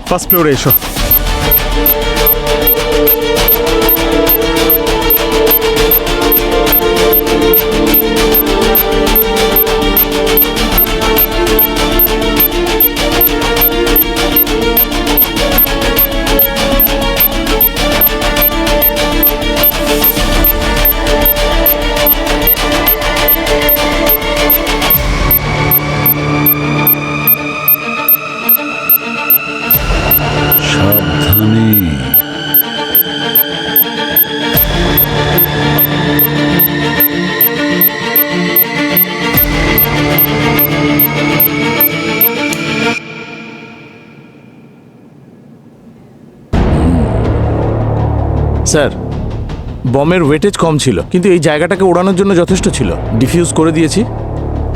Speaker 1: ফার্স্ট ফ্লোরে এসো।
Speaker 10: সাবধানে।
Speaker 4: স্যার, বমের ওয়েটেজ কম ছিল, কিন্তু এই জায়গাটাকে ওড়ানোর জন্য যথেষ্ট ছিল। ডিফিউজ করে দিয়েছি,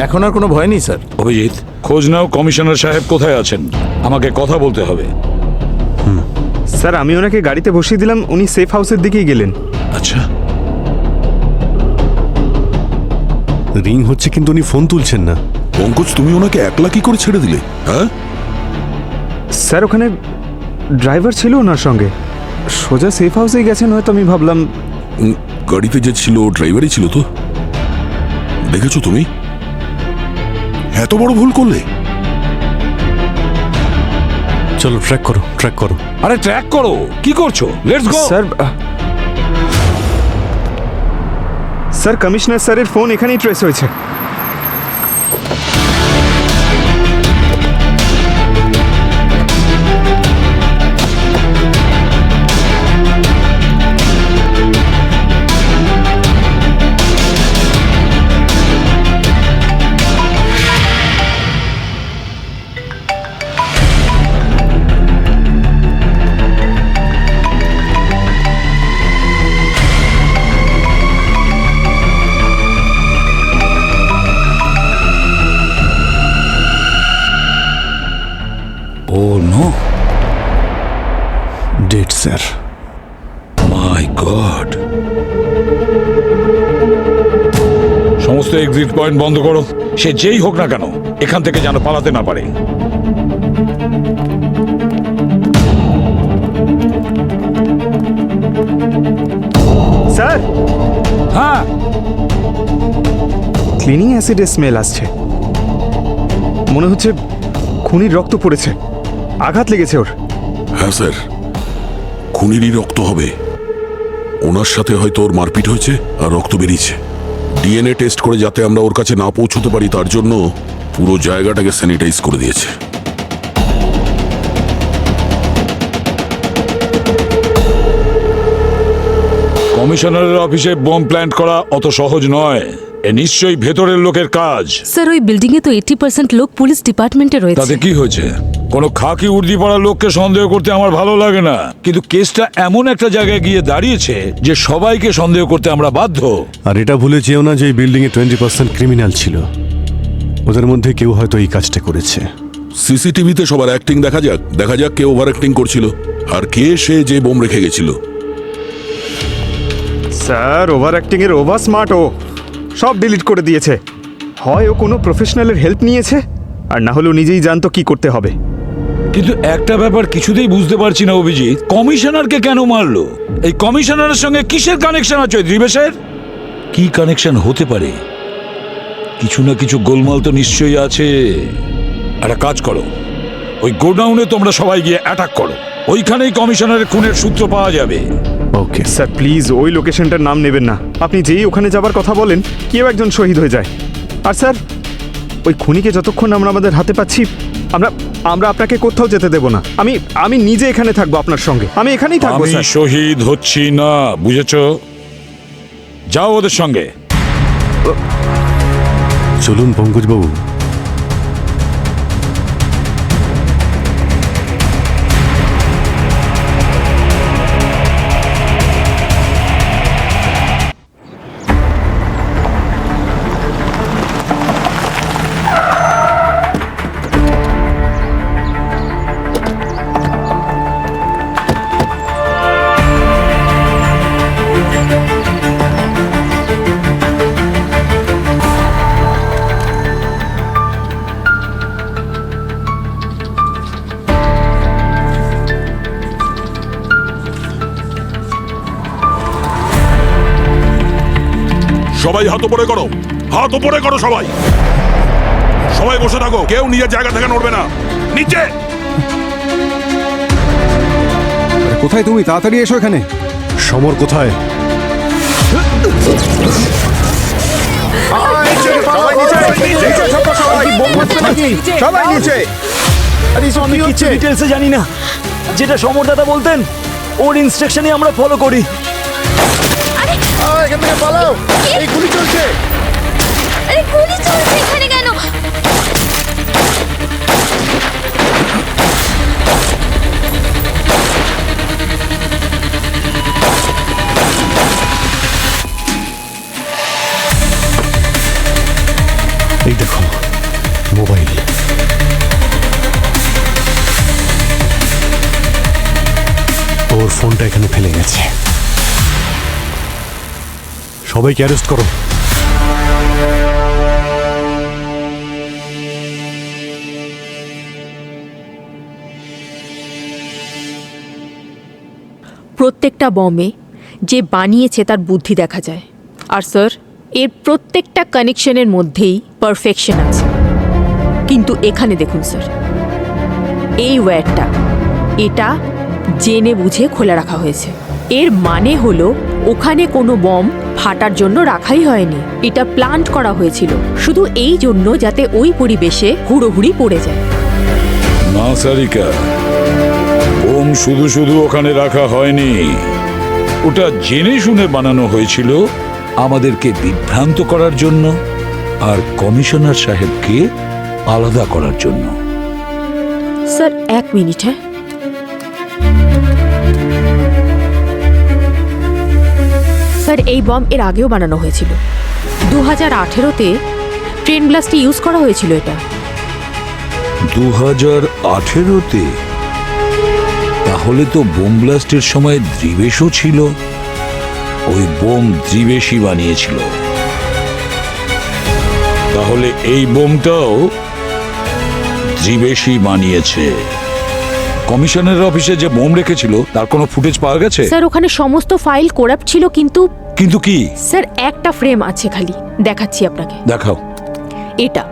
Speaker 4: এখন আর কোনো ভয় নেই স্যার।
Speaker 10: অভিজিৎ, খোঁজ নাও কমিশনার সাহেব কোথায় আছেন। আমাকে কথা বলতে হবে।
Speaker 1: স্যার, আমি ওনাকে গাড়িতে বসিয়ে দিলাম, উনি সেফ হাউসের দিকেই গেলেন।
Speaker 10: আচ্ছা,
Speaker 8: রিং হচ্ছে কিন্তু উনি ফোন তুলছেন না।
Speaker 3: পঙ্কজ, তুমি ওনাকে একলা কি করে ছেড়ে দিলে? হ্যাঁ,
Speaker 1: স্যার, ওখানে ড্রাইভার ছিল ওনার সঙ্গে, সোজা সেফ হাউসেই গেছেন হয়তো। আমি ভাবলাম
Speaker 3: গাড়িতে যে ছিল ড্রাইভারই ছিল তো। দেখেছো তুমি এত বড় ভুল করলে?
Speaker 8: চলো ট্র্যাক করো, ট্র্যাক করো।
Speaker 10: আরে ট্র্যাক করো, কি করছো? Let's go.
Speaker 1: স্যার, কমিশনার স্যারের ফোন এখানেই ট্রেস হয়েছে।
Speaker 10: ও নো,
Speaker 8: ডেট স্যার।
Speaker 10: মাই গড। সমস্ত এক্সিট পয়েন্ট বন্ধ করো। সে যেই হোক না কেন এখান থেকে যেন পালাতে না পারে।
Speaker 1: স্যার,
Speaker 10: হ্যাঁ,
Speaker 1: ক্লিনিং অ্যাসিডের স্মেল আসছে। মনে হচ্ছে খুনির রক্ত পড়েছে, আঘাত লেগেছে ওর।
Speaker 3: হ্যাঁ স্যার, খুনিরই রক্ত হবে। ওনার সাথে হয়তো ওর মারপিট হয়েছে আর রক্ত বেরিয়েছে। ডিএনএ টেস্ট করে যাতে আমরা ওর কাছে না পৌঁছতে পারি তার জন্য পুরো জায়গাটাকে স্যানিটাইজ করে দিয়েছে।
Speaker 10: কমিশনারের অফিসে বোম প্ল্যান্ট করা অত সহজ নয়। এ নিশ্চয়ই ভেতরের লোকের কাজ।
Speaker 7: স্যার, ওই বিল্ডিং এ তো 80% লোক পুলিশ ডিপার্টমেন্টে
Speaker 10: তাতে
Speaker 7: রয়েছে।
Speaker 10: কি হয়েছে? কোনো খাকি উর্দি পড়া লোককে সন্দেহ করতে আমার ভালো লাগে না, কিন্তু কেসটা এমন একটা জায়গায় গিয়ে দাঁড়িয়েছে যে সবাইকে সন্দেহ করতে আমরা বাধ্য।
Speaker 8: আর এটা ভুলে যেও না যে এই বিল্ডিংয়ে 20% ক্রিমিনাল ছিল। ওদের মধ্যে কেউ হয়তো এই কাজটা করেছে।
Speaker 3: সিসিটিভিতে সবার অ্যাক্টিং দেখা যাক কে ওভার অ্যাক্টিং করছিল আর কে সে যে বোম রেখে গেছিল।
Speaker 1: স্যার, ওভার অ্যাক্টিং এর ওভার স্মার্ট ও সব ডিলিট করে দিয়েছে। হয় ও কোনো প্রফেশনালের হেল্প নিয়েছে, আর না হলেও নিজেই জানতো কি করতে হবে।
Speaker 10: কিন্তু একটা ব্যাপার কিছুতেই বুঝতে পারছি না অভিজিৎ, কমিশনারকে কেন মারলো? এই কমিশনারের সঙ্গে কিসের কানেকশন আছে দিবেশের? কি কানেকশন হতে পারে? কিছু না কিছু গোলমাল তো নিশ্চয়ই আছে। একটা কাজ করো, ওই গোডাউনে তোমরা সবাই গিয়ে অ্যাটাক করো। ওইখানেই কমিশনারের খুনের সূত্র পাওয়া যাবে।
Speaker 8: ওকে
Speaker 1: স্যার, প্লিজ ওই লোকেশনটার নাম নেবেন না। আপনি যেই ওখানে যাবার কথা বলেন কেউ একজন শহীদ হয়ে যায়। আর স্যার, ওই খুনিকে যতক্ষণ আমরা আমাদের হাতে পাচ্ছি আমরা আপনাকে কোথাও যেতে দেব না। আমি নিজে এখানে থাকবো আপনার সঙ্গে। আমি এখানেই থাকবো
Speaker 10: আমি
Speaker 1: স্যার।
Speaker 10: শহীদ হচ্ছি না, বুঝেছো? যাও ওদের সঙ্গে।
Speaker 8: চলুন পঙ্কজবাবু।
Speaker 3: সবাই হাত উপরে করো, হাত উপরে করো সবাই। সবাই বসে থাকো, কেউ নিজের জায়গা থেকে নড়বে না। নিচে।
Speaker 8: কোথায় তুমি? তাড়াতাড়ি এসো এখানে। সমর কোথায়?
Speaker 1: সবাই নিচে।
Speaker 2: আমি কিছু ডিটেলসে জানি না, যেটা সমর দাদা বলতেন ওর ইনস্ট্রাকশনই আমরা ফলো করি।
Speaker 1: এখান থেকে পালাও, এই গুলি চলছে।
Speaker 5: আরে গুলি চলছে এখানে কেন?
Speaker 8: এই দেখো মোবাইল। ওর ফোনটা এখানে ফেলে গেছে। সবাইকে অ্যারেস্ট করো।
Speaker 7: প্রত্যেকটা বমে যে বানিয়েছে তার বুদ্ধি দেখা যায়। আর স্যার, এর প্রত্যেকটা কানেকশনের মধ্যেই পারফেকশন আছে। কিন্তু এখানে দেখুন স্যার, এই ওয়্যারটা, এটা জেনে বুঝে খোলা রাখা হয়েছে। এর মানে হলো ওখানে কোনো বম ফাটার জন্য রাখাই হয়নি, এটা প্ল্যান্ট করা হয়েছিল শুধু এই জন্য যাতে ওই পরিবেশে হুড়োহুড়ি পড়ে যায়।
Speaker 10: না সারিকা, বোম শুধু শুধু ওখানে রাখা হয়নি, ওটা জেনে শুনে বানানো হয়েছিল আমাদেরকে বিভ্রান্ত করার জন্য আর কমিশনার সাহেবকে আলাদা করার জন্য।
Speaker 7: স্যার এক মিনিট, হ্যাঁ। স্যার এই বম এর আগেও বানানো হয়েছিল, 2018-তে ট্রেন ব্লাস্টে ইউজ করা হয়েছিল এটা।
Speaker 10: 2018-তে? তাহলে তো বোম ব্লাস্টের সময় দ্রিবেশও ছিল। ওই বোম দ্রিবেশই বানিয়েছিল। তাহলে এই বোমটাও দ্রিবেশই বানিয়েছে। কমিশনের অফিসে যে বোম রেখেছিল তার কোনো ফুটেজ পাওয়া গেছে?
Speaker 7: স্যার ওখানে সমস্ত ফাইল করাপ্ট ছিল, কিন্তু
Speaker 10: কিন্তু কি?
Speaker 7: স্যার একটা ফ্রেম আছে খালি, দেখাচ্ছি আপনাকে।
Speaker 10: দেখাও।
Speaker 7: এটা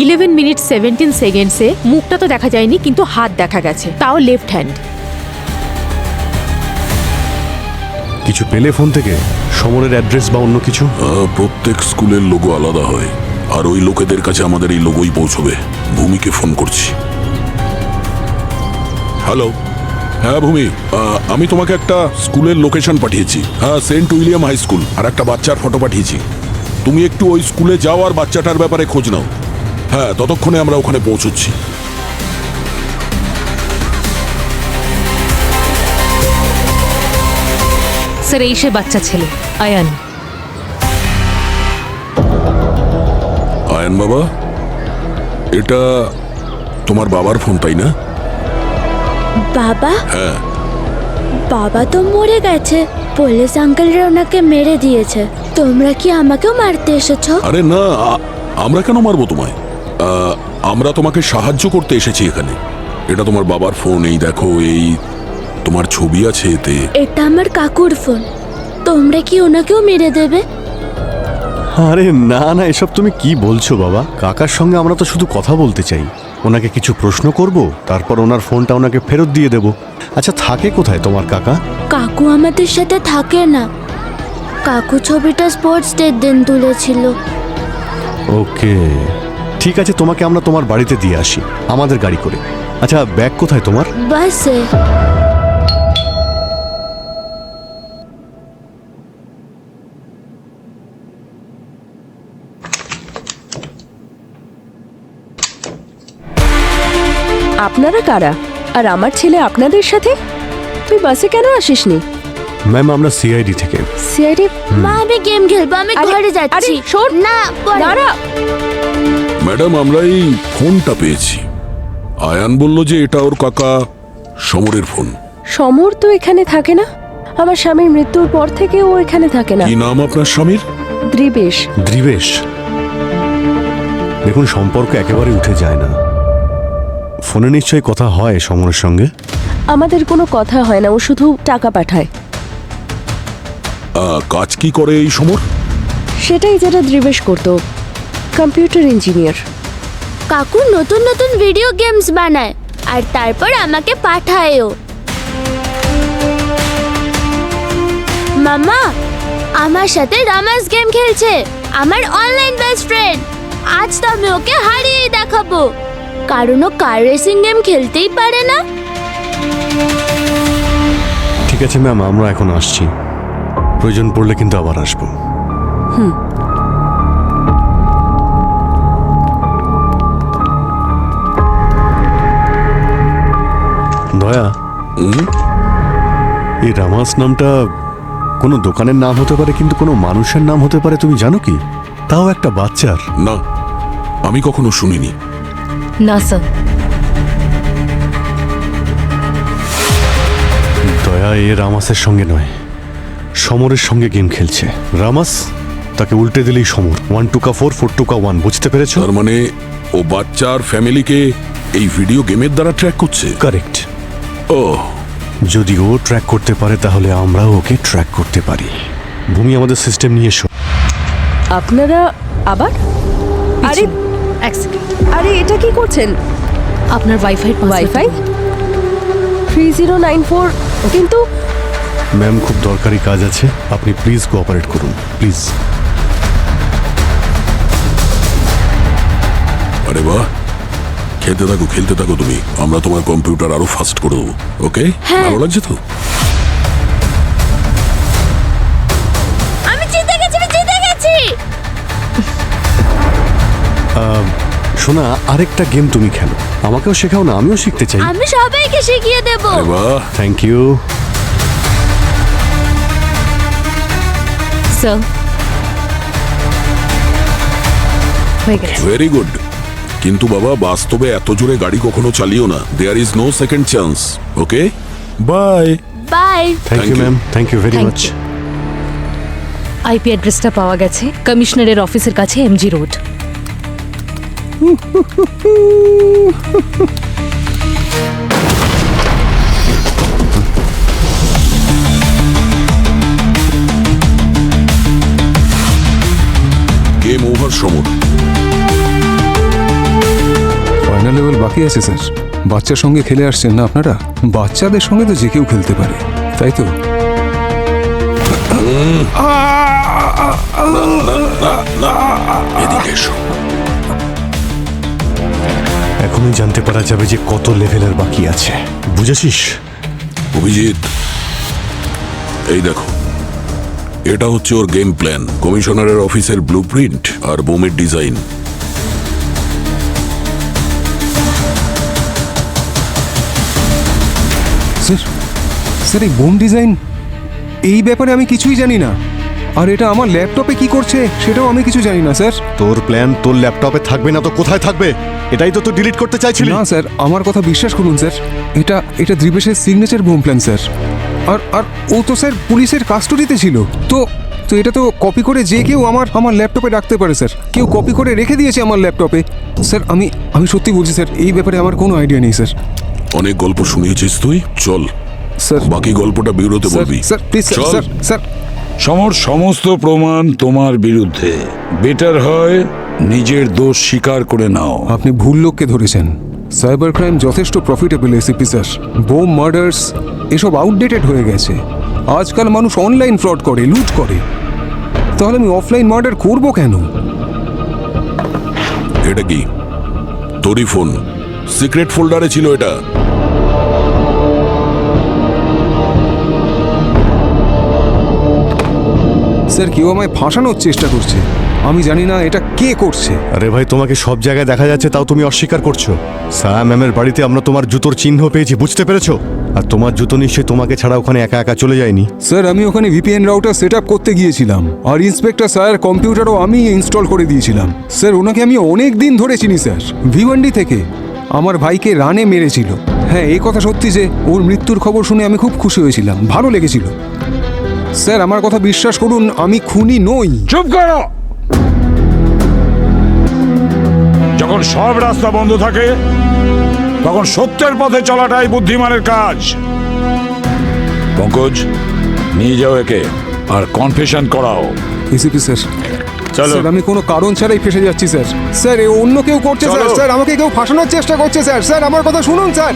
Speaker 7: 11 মিনিট 17 সেকেন্ডসে মুখটা তো দেখা যায়নি, কিন্তু হাত দেখা গেছে, তাও লেফট হ্যান্ড।
Speaker 8: কিছু পেলে ফোন থেকে? সমরের অ্যাড্রেস বা অন্য কিছু?
Speaker 3: প্রত্যেক স্কুলের লোগো আলাদা হয়, আর ওই লোকেদের কাছে আমাদের এই লোগোই পৌঁছবে। ভূমিকে ফোন করছি। হ্যালো। হ্যাঁ ভূমি, আমি তোমাকে একটা স্কুলের লোকেশন পাঠিয়েছি। হ্যাঁ, সেন্ট উইলিয়াম হাই স্কুল, আর একটা বাচ্চার ফটো পাঠিয়েছি। তুমি একটু ওই স্কুলে যাও আর বাচ্চাটার ব্যাপারে খোঁজ নাও। হ্যাঁ, ততক্ষণে আমরা ওখানে পৌঁছচ্ছি।
Speaker 7: স্যার এই সে বাচ্চা ছেলে আয়ান।
Speaker 3: আয়ান বাবা, এটা তোমার বাবার ফোন তাই না?
Speaker 5: বাবা?
Speaker 3: হ্যাঁ।
Speaker 5: বাবা তো মরে গেছে, পুলিশ আঙ্কেলরা ওনাকে মেরে দিয়েছে। তোমরা কি আমাকেও মারতে এসেছো?
Speaker 3: আরে না, আমরা কেন মারবো তোমায়? আমরা তোমাকে সাহায্য করতে এসেছি এখানে। এটা তোমার বাবার ফোন, এই দেখো, এই তোমার ছবি আছে এতে।
Speaker 5: এটা আমার কাকুর ফোন, তোমরা কি ওনাকেও মেরে দেবে?
Speaker 8: আরে না না, এসব তুমি কি বলছো বাবা? কাকার সঙ্গে আমরা তো শুধু কথা বলতে চাই। ওনাকে কিছু প্রশ্ন করব, তারপর ওনার ফোনটা ওনাকে ফেরত দিয়ে দেব। আচ্ছা, থাকে কোথায় তোমার কাকা?
Speaker 5: কাকু আমাদের সাথে থাকে না, কাকু ছবিটা স্পোর্টস ডের দিন তুলেছিল।
Speaker 8: ওকে, ঠিক আছে, তোমাকে আমরা তোমার বাড়িতে দিয়ে আসি আমাদের গাড়ি করে। আচ্ছা, ব্যাগ কোথায় তোমার?
Speaker 5: বাসে।
Speaker 11: আপনারা কারা? আর আমার ছেলে আপনাদের সাথে? তুই বাসে কেন আসিসনি?
Speaker 8: ম্যাম, আমরা সিআইডি থেকে।
Speaker 11: সিআইডি?
Speaker 5: মা আমি গেম খেলবো, আমি ঘরে যাচ্ছি।
Speaker 11: শোন
Speaker 5: না,
Speaker 11: দাঁড়া।
Speaker 3: ম্যাডাম, আমরা এই ফোনটা পেয়েছি। আয়ান বলল যে এটা ওর কাকা সমরের ফোন।
Speaker 11: সমর তো এখানে থাকে না, আমার স্বামীর মৃত্যুর পর থেকে ও এখানে থাকে না।
Speaker 3: কি নাম আপনার স্বামীর?
Speaker 11: দ্রিবেশ।
Speaker 8: দ্রিবেশ? দেখুন, সম্পর্ক একেবারে উঠে যায় না। ফোনে নিশ্চয়ই কথা হয় সমরের সঙ্গে?
Speaker 11: আমাদের কোনো কথা হয় না, ও শুধু টাকা পাঠায়।
Speaker 3: কাজ কি করে এই সমর?
Speaker 11: সেটাই যেটা ধ্রুবেশ করতো, কম্পিউটার ইঞ্জিনিয়ার।
Speaker 5: কাকু নতুন নতুন ভিডিও গেমস বানায় আর তারপর আমাকে পাঠায়ও। মামা আমার সাথে রমাস গেম খেলছে, আমার অনলাইন বেস্ট ফ্রেন্ড। আজ তো আমি ওকে হারিয়েই দেখাবো, কারণ ও কার রেসিং গেম খেলতেই পারে না।
Speaker 8: ঠিক আছে ম্যাম, আমরা এখন আসছি, প্রয়োজন পড়লে কিন্তু আবার আসবো। দয়া, এই রামাস নামটা কোনো দোকানের নাম হতে পারে, কিন্তু কোনো মানুষের নাম হতে পারে, তুমি জানো কি? তাও একটা বাচ্চার।
Speaker 3: না, আমি কখনো শুনিনি।
Speaker 7: না স্যার।
Speaker 8: দয়া এ রামাসের সঙ্গে নয়, সমরের সঙ্গে গেম খেলছে। রামাস তাকে উল্টে দিলেই সমর। 1 2 4 4 2 1, বুঝতে পেরেছো?
Speaker 3: তার মানে ও বাচ্চার ফ্যামিলিকে এই ভিডিও গেমের দ্বারা ট্র্যাক করছে।
Speaker 8: কারেক্ট।
Speaker 3: ও,
Speaker 8: যদি ও ট্র্যাক করতে পারে তাহলে আমরাও ওকে ট্র্যাক করতে পারি। ভূমি, আমাদের সিস্টেম নিয়ে এসো।
Speaker 11: আপনারা আবার? আরে
Speaker 7: এক সেকেন্ড,
Speaker 11: আরে এটা কি করছেন?
Speaker 7: আপনার
Speaker 11: ওয়াইফাই 3094, কিন্তু
Speaker 8: ম্যাম, খুব দরকারি কাজ আছে, আপনি প্লিজ কোঅপারেট করুন, প্লিজ।
Speaker 3: আরে বাহ, খেলতে থাকো তুমি। আমরা তোমার কম্পিউটার আরো ফাস্ট করে দেবো। ওকে, ভালো লাগছে তো?
Speaker 5: আমি জিতে গেছি, আমি জিতে গেছি।
Speaker 8: শোনা, আরেকটা গেম তুমি খেলো, আমাকেও শেখাও না, আমিও শিখতে চাই।
Speaker 5: আমি সবাইকে শিখিয়ে দেব।
Speaker 3: আরে বাহ,
Speaker 8: থ্যাংক ইউ।
Speaker 7: স্যার হয়ে গেছে।
Speaker 3: Very good. কিন্তু বাবা, বাস্তবে এত জোরে গাড়ি কখনো চালিও না। There is no second chance. Okay, bye.
Speaker 5: Bye.
Speaker 8: Thank you ma'am, thank you very much.
Speaker 7: IP অ্যাড্রেসটা পাওয়া গেছে, কমিশনারের অফিসের কাছে, MG road.
Speaker 3: Game over, Samar.
Speaker 12: Final level বাকি আছে স্যার। বাচ্চার সঙ্গে খেলে আসছেন না আপনারা? বাচ্চাদের সঙ্গে তো যে কেউ খেলতে পারে, তাই তো?
Speaker 3: এদিকে এসো।
Speaker 8: এখনই জানতে পারা যাবে যে কত লেভেলের বাকি আছে, বুঝেছিস?
Speaker 3: অভিজিৎ, এই দেখো, এটা হচ্ছে ওর গেম প্ল্যান, কমিশনারের অফিসের ব্লুপ্রিন্ট আর বোমের ডিজাইন।
Speaker 12: স্যার, স্যার এই বোম ডিজাইন, এই ব্যাপারে আমি কিছুই জানি না। আর এটা আমার ল্যাপটপে কি করছে সেটাও আমি কিছু জানি না স্যার।
Speaker 8: তোর প্ল্যান তোর ল্যাপটপে থাকবে না তো কোথায় থাকবে? এটাই তো তুই ডিলিট করতে চাইছিলি।
Speaker 12: না স্যার, আমার কথা বিশ্বাস করুন স্যার, এটা ধ্রুবেশের সিগনেচার বোম প্ল্যান স্যার। আর ও তো স্যার পুলিশের কাস্টডিতে ছিল। তো এটা তো কপি করে যে কেউ আমার ল্যাপটপে রাখতে পারে স্যার। কেউ কপি করে রেখে দিয়েছে আমার ল্যাপটপে। স্যার আমি সত্যি বলছি স্যার, এই ব্যাপারে আমার কোনো আইডিয়া নেই স্যার।
Speaker 3: অনেক গল্প শুনিয়েছিস তুই, চল
Speaker 12: স্যার
Speaker 3: বাকি গল্পটা বিউরোতে বলবি।
Speaker 12: স্যার প্লিজ
Speaker 3: চল।
Speaker 12: স্যার স্যার
Speaker 10: সমর, সমস্ত প্রমাণ তোমার বিরুদ্ধে। বেটার হয় নিজের দোষ স্বীকার করে নাও।
Speaker 12: আপনি ভুল লোককে ধরেছেন। সাইবার ক্রাইম যথেষ্ট profitable ACP sir. Bomb murders এসব আউটডেটেড হয়ে গেছে। আজকাল মানুষ অনলাইন ফ্রড করে, লুট করে। তাহলে আমি অফলাইন মার্ডার করবো কেন?
Speaker 3: এটা কি তোরই ফোন? সিক্রেট ফোল্ডারে ছিল এটা।
Speaker 12: স্যার কেউ আমায় ফাঁসানোর চেষ্টা করছে। আমি জানি না এটা কে করছে।
Speaker 8: আরে ভাই, তোমাকে সব জায়গায় দেখা যাচ্ছে, তাও তুমি অস্বীকার করছো। সায়া ম্যামের বাড়িতে আমরা তোমার জুতোর চিহ্ন পেয়েছি, বুঝতে পেরেছো? আর তোমার জুতো নিশ্চয়ই তোমাকে ছাড়া ওখানে একা একা চলে যায়নি।
Speaker 12: স্যার আমি ওখানে ভিপিএন রাউটার সেট আপ করতে গিয়েছিলাম, আর ইন্সপেক্টর স্যার কম্পিউটারও আমি ইনস্টল করে দিয়েছিলাম। স্যার ওনাকে আমি অনেক দিন ধরে চিনি স্যার, ভিওয়ান্ডি থেকে। আমার ভাইকে রানে মেরেছিল। হ্যাঁ, এই কথা সত্যি যে ওর মৃত্যুর খবর শুনে আমি খুব খুশি হয়েছিলাম, ভালো লেগেছিল। স্যার আমার কথা বিশ্বাস করুন, আমি খুনি নই।
Speaker 10: চুপ করো। যখন সব রাস্তা বন্ধ থাকে তখন সত্যের পথে চলাটাই বুদ্ধিমানের কাজ। পঙ্কজ, নিয়ে যাও একে আর কনফেশন করাও।
Speaker 12: এসিপি স্যার,
Speaker 1: চলো।
Speaker 12: স্যার আমি কোনো কারণ ছাড়াই ফেসে যাচ্ছি স্যার। স্যার এ অন্য কেউ করছে স্যার।
Speaker 1: চলো।
Speaker 12: স্যার আমাকে কেউ ফাঁসানোর চেষ্টা করছে স্যার। স্যার আমার কথা শুনুন স্যার।